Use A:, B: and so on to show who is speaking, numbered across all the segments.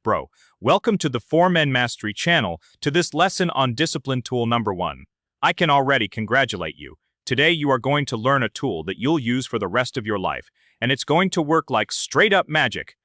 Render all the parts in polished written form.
A: Bro, welcome to the 4Men Mastery channel to this lesson on discipline tool number 1. I can already congratulate you. Today you are going to learn a tool that you'll use for the rest of your life, and it's going to work like straight up magic.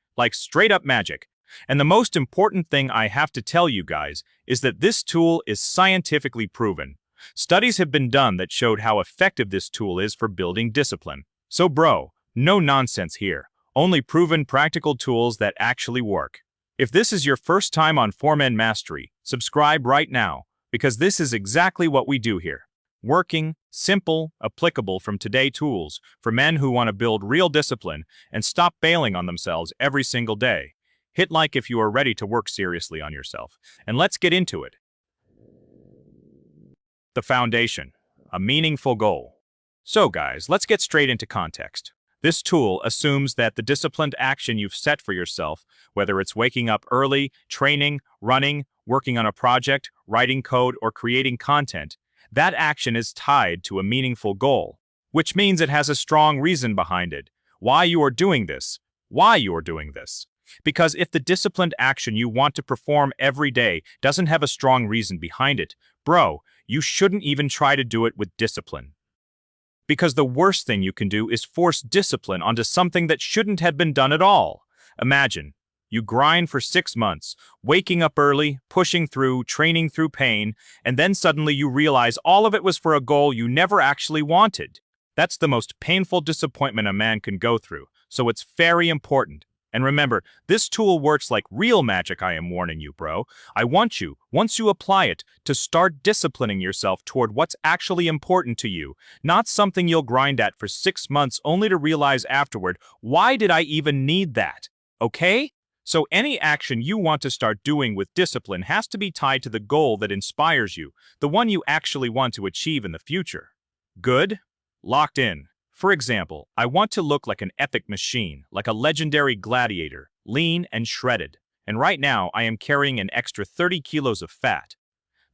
A: And the most important thing I have to tell you guys is that this tool is scientifically proven. Studies have been done that showed how effective this tool is for building discipline. So bro, no nonsense here. Only proven practical tools that actually work. If this is your first time on 4Men Mastery, subscribe right now, because this is exactly what we do here. Working, simple, applicable from today tools for men who want to build real discipline and stop bailing on themselves every single day. Hit like if you are ready to work seriously on yourself, and let's get into it. The foundation, a meaningful goal. So guys, let's get straight into context. This tool assumes that the disciplined action you've set for yourself, whether it's waking up early, training, running, working on a project, writing code, or creating content, that action is tied to a meaningful goal, which means it has a strong reason behind it. Why you are doing this. Because if the disciplined action you want to perform every day doesn't have a strong reason behind it, bro, you shouldn't even try to do it with discipline. Because the worst thing you can do is force discipline onto something that shouldn't have been done at all. Imagine, you grind for 6 months, waking up early, pushing through, training through pain, and then suddenly you realize all of it was for a goal you never actually wanted. That's the most painful disappointment a man can go through, so it's very important. And remember, this tool works like real magic, I am warning you, bro. I want you, once you apply it, to start disciplining yourself toward what's actually important to you, not something you'll grind at for 6 months only to realize afterward, why did I even need that? Okay? So any action you want to start doing with discipline has to be tied to the goal that inspires you, the one you actually want to achieve in the future. Good? Locked in. For example, I want to look like an epic machine, like a legendary gladiator, lean and shredded. And right now, I am carrying an extra 30 kilos of fat.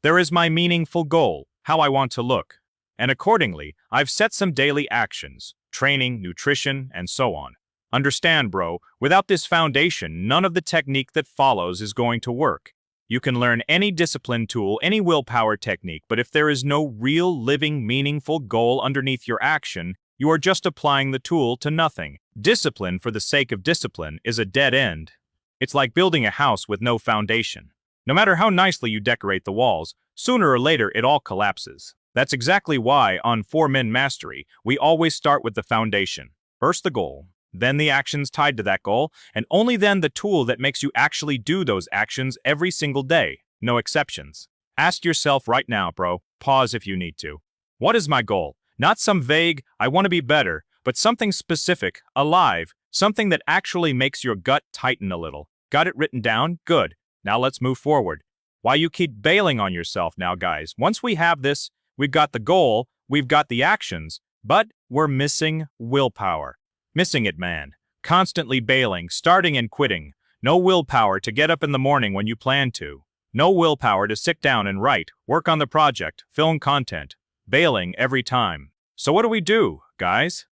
A: There is my meaningful goal, how I want to look. And accordingly, I've set some daily actions, training, nutrition, and so on. Understand, bro, without this foundation, none of the technique that follows is going to work. You can learn any discipline tool, any willpower technique, but if there is no real, living, meaningful goal underneath your action, you are just applying the tool to nothing. Discipline for the sake of discipline is a dead end. It's like building a house with no foundation. No matter how nicely you decorate the walls, sooner or later it all collapses. That's exactly why on 4Men Mastery, we always start with the foundation. First the goal, then the actions tied to that goal, and only then the tool that makes you actually do those actions every single day. No exceptions. Ask yourself right now, bro. Pause if you need to. What is my goal? Not some vague, I want to be better, but something specific, alive, something that actually makes your gut tighten a little. Got it written down? Good. Now let's move forward. Why you keep bailing on yourself now, guys? Once we have this, we've got the goal, we've got the actions, but we're missing willpower. Missing it, man. Constantly bailing, starting and quitting. No willpower to get up in the morning when you plan to. No willpower to sit down and write, work on the project, film content. Bailing every time. So what do, guys?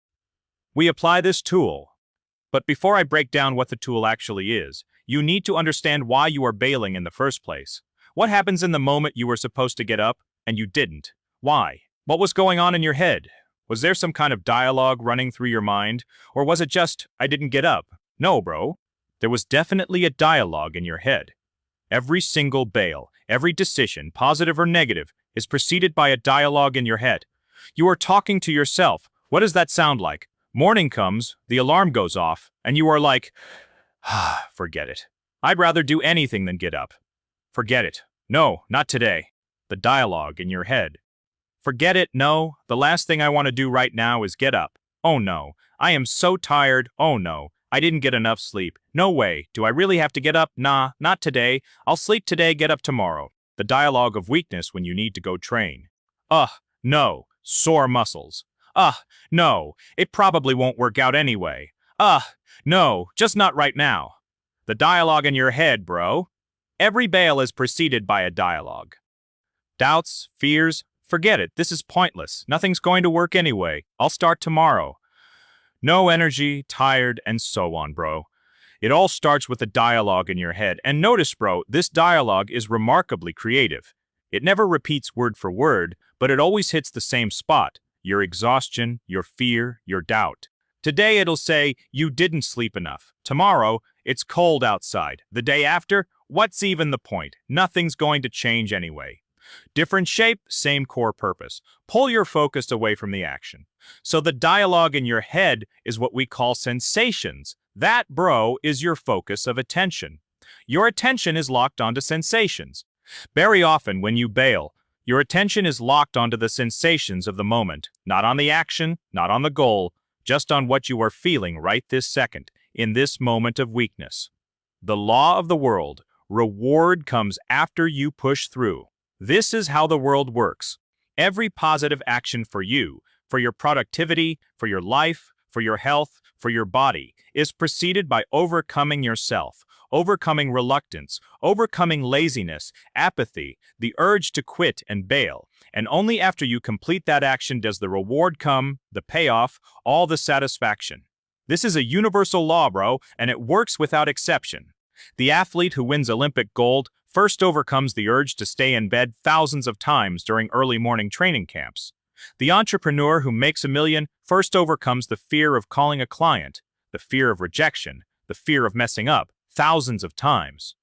A: We apply this tool. But before I break down what the tool actually is, you need to understand why you are bailing in the first place. What happens in the moment you were supposed to get up, and you didn't? Why? What was going on in your head? Was there some kind of dialogue running through your mind? Or was it just, I didn't get up? No, bro. There was definitely a dialogue in your head. Every single bail, every decision, positive or negative, is preceded by a dialogue in your head. You are talking to yourself. What does that sound like? Morning comes, the alarm goes off, and you are like, forget it. I'd rather do anything than get up. Forget it. No, not today. The dialogue in your head. Forget it, no. The last thing I want to do right now is get up. Oh no, I am so tired. Oh no, I didn't get enough sleep. No way. Do I really have to get up? Nah, not today. I'll sleep today, get up tomorrow. The dialogue of weakness when you need to go train. No, sore muscles. No, it probably won't work out anyway. No, just not right now. The dialogue in your head, bro. Every bail is preceded by a dialogue. Doubts, fears, forget it, this is pointless. Nothing's going to work anyway. I'll start tomorrow. No energy, tired, and so on, bro. It all starts with a dialogue in your head. And notice, bro, this dialogue is remarkably creative. It never repeats word for word, but it always hits the same spot: your exhaustion, your fear, your doubt. Today it'll say, you didn't sleep enough. Tomorrow, it's cold outside. The day after, what's even the point? Nothing's going to change anyway. Different shape, same core purpose. Pull your focus away from the action. So the dialogue in your head is what we call sensations. That, bro, is your focus of attention. Your attention is locked onto sensations. Very often when you bail, your attention is locked onto the sensations of the moment, not on the action, not on the goal, just on what you are feeling right this second, in this moment of weakness. The law of the world: reward comes after you push through. This is how the world works. Every positive action for you, for your productivity, for your life, for your health, for your body, is preceded by overcoming yourself, overcoming reluctance, overcoming laziness, apathy, the urge to quit and bail. And only after you complete that action does the reward come, the payoff, all the satisfaction. This is a universal law, bro, and it works without exception. The athlete who wins Olympic gold first overcomes the urge to stay in bed thousands of times during early morning training camps. The entrepreneur who makes $1 million first overcomes the fear of calling a client, the fear of rejection, the fear of messing up, thousands of times.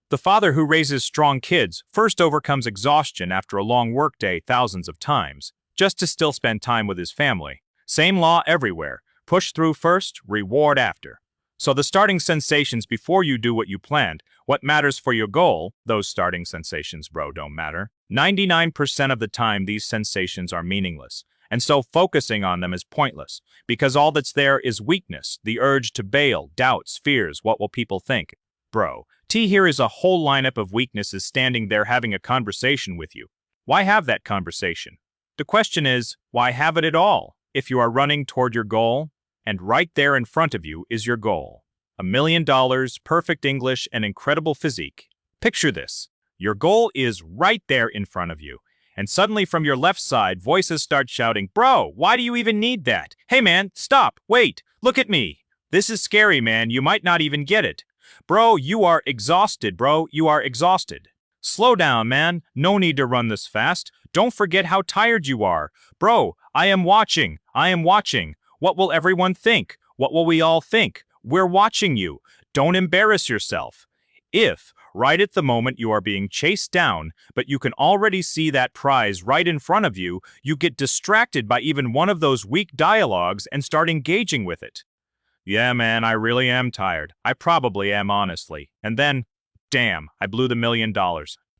A: The father who raises strong kids first overcomes exhaustion after a long workday thousands of times, just to still spend time with his family. Same law everywhere. Push through first, reward after. So the starting sensations before you do what you planned, what matters for your goal, those starting sensations, bro, don't matter. 99% of the time, these sensations are meaningless. And so focusing on them is pointless, because all that's there is weakness, the urge to bail, doubts, fears, what will people think. Bro, T here is a whole lineup of weaknesses standing there having a conversation with you. Why have that conversation? The question is, why have it at all? If you are running toward your goal, and right there in front of you is your goal. $1 million, perfect English, and incredible physique. Picture this. Your goal is right there in front of you. And suddenly from your left side, voices start shouting, "Bro, why do you even need that? Hey man, stop, wait, look at me. This is scary, man, you might not even get it. Bro, you are exhausted, bro, you are exhausted. Slow down, man, no need to run this fast. Don't forget how tired you are. Bro, I am watching, I am watching. What will everyone think? What will we all think? We're watching you. Don't embarrass yourself." If, right at the moment you are being chased down, but you can already see that prize right in front of you, you get distracted by even one of those weak dialogues and start engaging with it. "Yeah, man, I really am tired. I probably am, honestly." And then, damn, I blew the $1 million.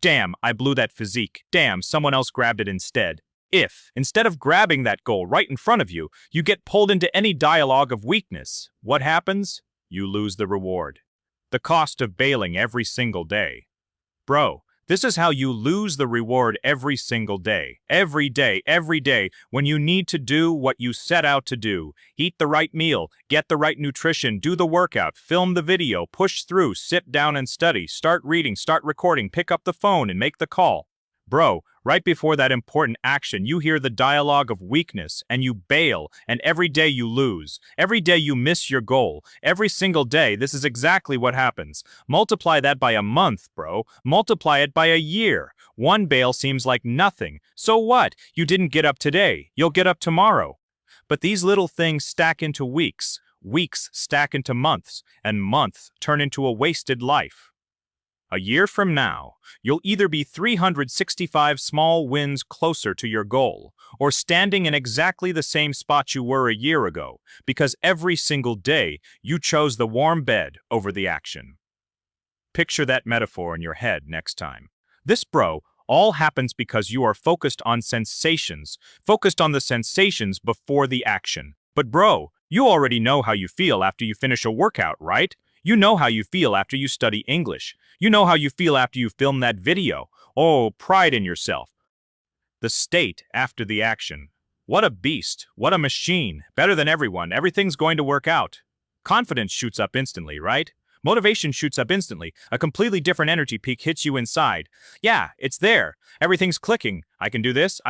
A: Damn, I blew that physique. Damn, someone else grabbed it instead. If, instead of grabbing that goal right in front of you, you get pulled into any dialogue of weakness, what happens? You lose the reward. The cost of bailing every single day. Bro, this is how you lose the reward every single day. Every day, when you need to do what you set out to do. Eat the right meal, get the right nutrition, do the workout, film the video, push through, sit down and study, start reading, start recording, pick up the phone and make the call. Bro, right before that important action, you hear the dialogue of weakness and you bail, and every day you lose. Every day you miss your goal. Every single day, this is exactly what happens. Multiply that by a month, bro. Multiply it by a year. One bail seems like nothing. So what? You didn't get up today. You'll get up tomorrow. But these little things stack into weeks. Weeks stack into months, and months turn into a wasted life. A year from now, you'll either be 365 small wins closer to your goal, or standing in exactly the same spot you were a year ago, because every single day you chose the warm bed over the action. Picture that metaphor in your head next time. This, bro, all happens because you are focused on sensations, focused on the sensations before the action. But bro, you already know how you feel after you finish a workout, right? You know how you feel after you study English. You know how you feel after you film that video. Oh, pride in yourself. The state after the action. What a beast. What a machine. Better than everyone. Everything's going to work out. Confidence shoots up instantly, right? Motivation shoots up instantly. A completely different energy peak hits you inside. Yeah, it's there. Everything's clicking. I can do this,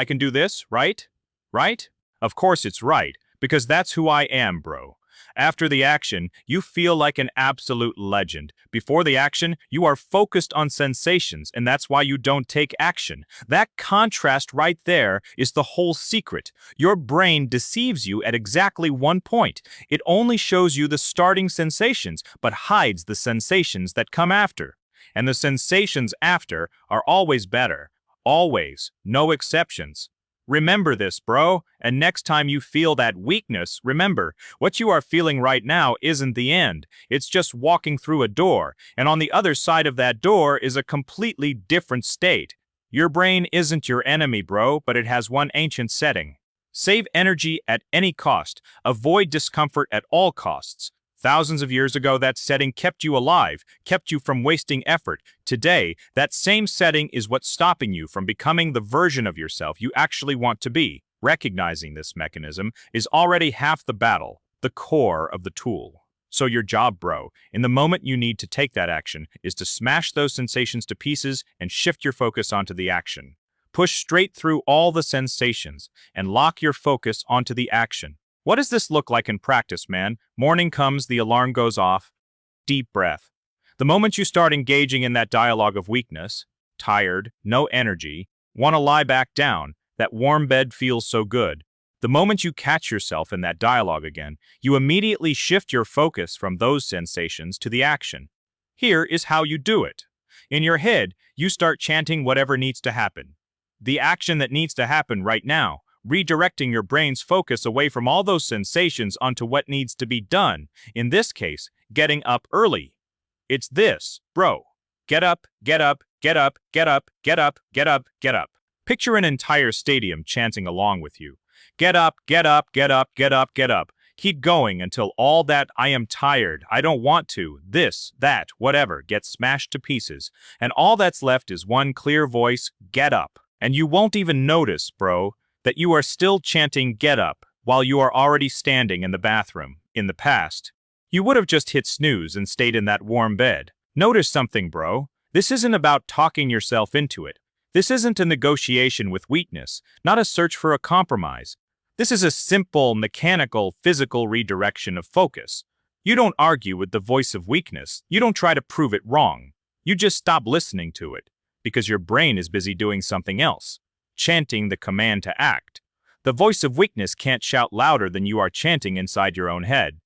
A: right? Right? Of course it's right, because that's who I am, bro. After the action, you feel like an absolute legend. Before the action, you are focused on sensations, and that's why you don't take action. That contrast right there is the whole secret. Your brain deceives you at exactly one point. It only shows you the starting sensations, but hides the sensations that come after. And the sensations after are always better. Always. No exceptions. Remember this, bro, and next time you feel that weakness, remember, what you are feeling right now isn't the end. It's just walking through a door, and on the other side of that door is a completely different state. Your brain isn't your enemy, bro, but it has one ancient setting. Save energy at any cost. Avoid discomfort at all costs. Thousands of years ago, that setting kept you alive, kept you from wasting effort. Today, that same setting is what's stopping you from becoming the version of yourself you actually want to be. Recognizing this mechanism is already half the battle, the core of the tool. So your job, bro, in the moment you need to take that action, is to smash those sensations to pieces and shift your focus onto the action. Push straight through all the sensations and lock your focus onto the action. What does this look like in practice, man? Morning comes, the alarm goes off. Deep breath. The moment you start engaging in that dialogue of weakness, tired, no energy, want to lie back down, that warm bed feels so good. The moment you catch yourself in that dialogue again, you immediately shift your focus from those sensations to the action. Here is how you do it. In your head, you start chanting whatever needs to happen. The action that needs to happen right now, redirecting your brain's focus away from all those sensations onto what needs to be done. In this case, getting up early. It's this, bro. Get up, get up, get up, get up, get up, get up, get up. Picture an entire stadium chanting along with you. Get up, get up, get up, get up, get up. Keep going until all that I am tired, I don't want to, this, that, whatever gets smashed to pieces. And all that's left is one clear voice, get up. And you won't even notice, bro, that you are still chanting get up while you are already standing in the bathroom. In the past, you would have just hit snooze and stayed in that warm bed. Notice something, bro. This isn't about talking yourself into it. This isn't a negotiation with weakness, not a search for a compromise. This is a simple, mechanical, physical redirection of focus. You don't argue with the voice of weakness. You don't try to prove it wrong. You just stop listening to it, because your brain is busy doing something else. Chanting the command to act. The voice of weakness can't shout louder than you are chanting inside your own head.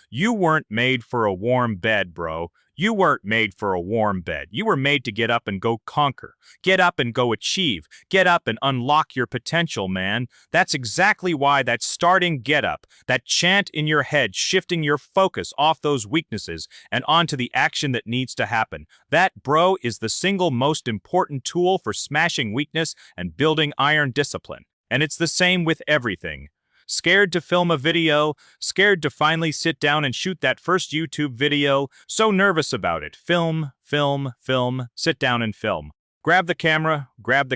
A: You weren't made for a warm bed, bro. You weren't made for a warm bed. You were made to get up and go conquer. Get up and go achieve. Get up and unlock your potential, man. That's exactly why that starting get up, that chant in your head, shifting your focus off those weaknesses and onto the action that needs to happen. That, bro, is the single most important tool for smashing weakness and building iron discipline. And it's the same with everything. Scared to film a video, scared to finally sit down and shoot that first YouTube video, so nervous about it. Film, film, film, sit down and film. Grab the camera, grabbed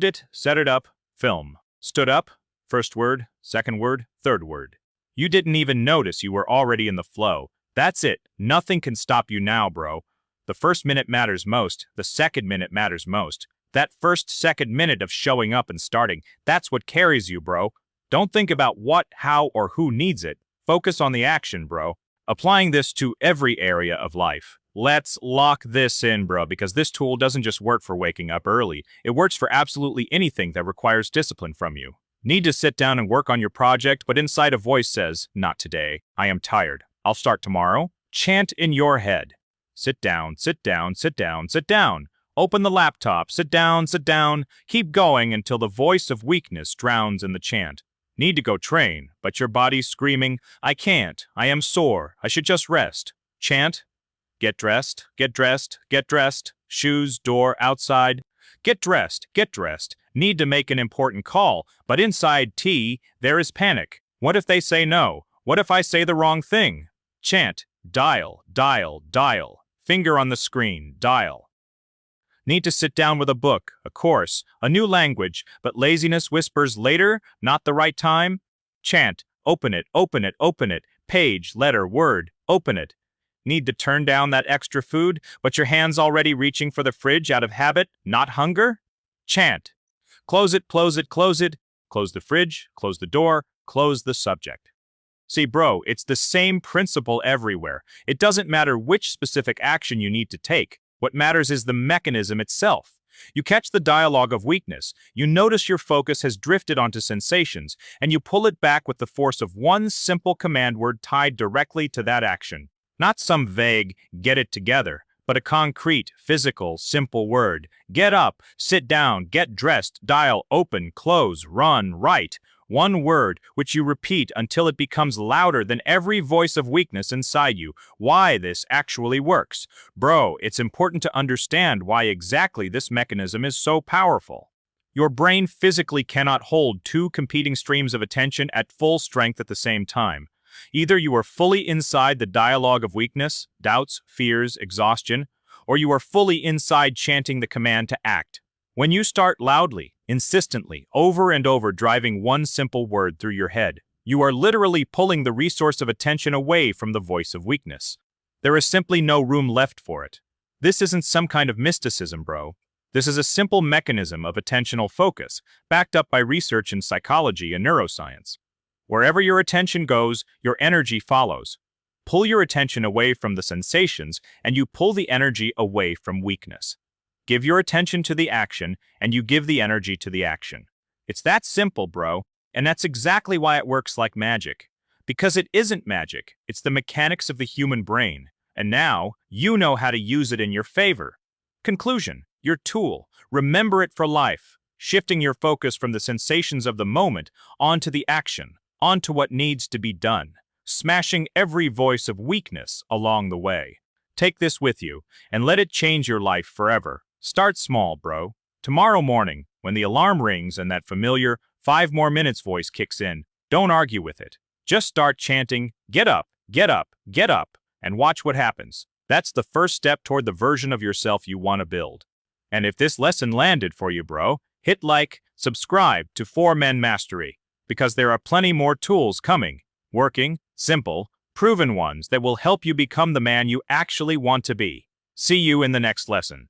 A: it, set it up, film. Stood up, first word, second word, third word. You didn't even notice you were already in the flow. That's it. Nothing can stop you now, bro. The first minute matters most, the second minute matters most. That first second minute of showing up and starting, that's what carries you, bro. Don't think about what, how, or who needs it. Focus on the action, bro. Applying this to every area of life. Let's lock this in, bro, because this tool doesn't just work for waking up early. It works for absolutely anything that requires discipline from you. Need to sit down and work on your project, but inside a voice says, not today. I am tired. I'll start tomorrow. Chant in your head. Sit down, sit down, sit down, sit down. Open the laptop, sit down, sit down. Keep going until the voice of weakness drowns in the chant. Need to go train, but your body's screaming, I can't, I am sore, I should just rest. Chant, get dressed, get dressed, get dressed, shoes, door, outside. Get dressed, need to make an important call, but inside T, there is panic. What if they say no? What if I say the wrong thing? Chant, dial, dial, dial, finger on the screen, dial. Need to sit down with a book, a course, a new language, but laziness whispers later, not the right time? Chant, open it, open it, open it, page, letter, word, open it. Need to turn down that extra food, but your hand's already reaching for the fridge out of habit, not hunger? Chant, close it, close it, close it, close the fridge, close the door, close the subject. See, bro, it's the same principle everywhere. It doesn't matter which specific action you need to take. What matters is the mechanism itself. You catch the dialogue of weakness, you notice your focus has drifted onto sensations, and you pull it back with the force of one simple command word tied directly to that action. Not some vague, get it together, but a concrete, physical, simple word. Get up, sit down, get dressed, dial, open, close, run, write. One word, which you repeat until it becomes louder than every voice of weakness inside you. Why this actually works. Bro, it's important to understand why exactly this mechanism is so powerful. Your brain physically cannot hold two competing streams of attention at full strength at the same time. Either you are fully inside the dialogue of weakness, doubts, fears, exhaustion, or you are fully inside chanting the command to act. When you start loudly, insistently, over and over driving one simple word through your head, you are literally pulling the resource of attention away from the voice of weakness. There is simply no room left for it. This isn't some kind of mysticism, bro. This is a simple mechanism of attentional focus, backed up by research in psychology and neuroscience. Wherever your attention goes, your energy follows. Pull your attention away from the sensations, and you pull the energy away from weakness. Give your attention to the action, and you give the energy to the action. It's that simple, bro, and that's exactly why it works like magic. Because it isn't magic, it's the mechanics of the human brain, and now you know how to use it in your favor. Conclusion, your tool, remember it for life, shifting your focus from the sensations of the moment onto the action, onto what needs to be done, smashing every voice of weakness along the way. Take this with you, and let it change your life forever. Start small, bro. Tomorrow morning, when the alarm rings and that familiar 5 more minutes voice kicks in, don't argue with it. Just start chanting, get up, get up, get up, and watch what happens. That's the first step toward the version of yourself you want to build. And if this lesson landed for you, bro, hit like, subscribe to 4Men Mastery, because there are plenty more tools coming, working, simple, proven ones that will help you become the man you actually want to be. See you in the next lesson.